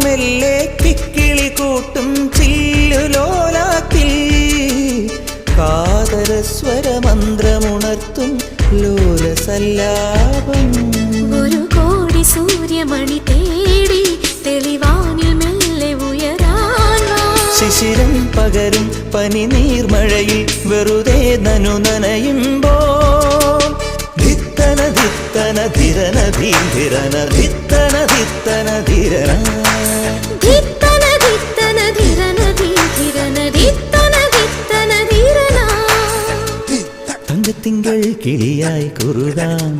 മെല്ലെ കിക്കിളി കൂട്ടും ചില്ലുലോലാക്കിൽ കാതരസ്വരമന്ത്രമുണർത്തും ലോലസല്ലാപം. ഒരു കോടി സൂര്യമണി തേടി തെളിവാനിൽ മെല്ലെ ഉയരാൻ ശിശിരം പകരും പനി നീർമഴയിൽ വെറുതെ നനു നനയുമ്പോൾ ധിത്തന ധിത്തന ധിരന ധീരന ധിത്തന ധിത്തന ധിരന ധിത്തന ധിത്തന ധിരന ധീരന ധിത്തന ധിത്തന ധിരന. തങ്കത്തിങ്കൾ കിളിയായി കുറുകാം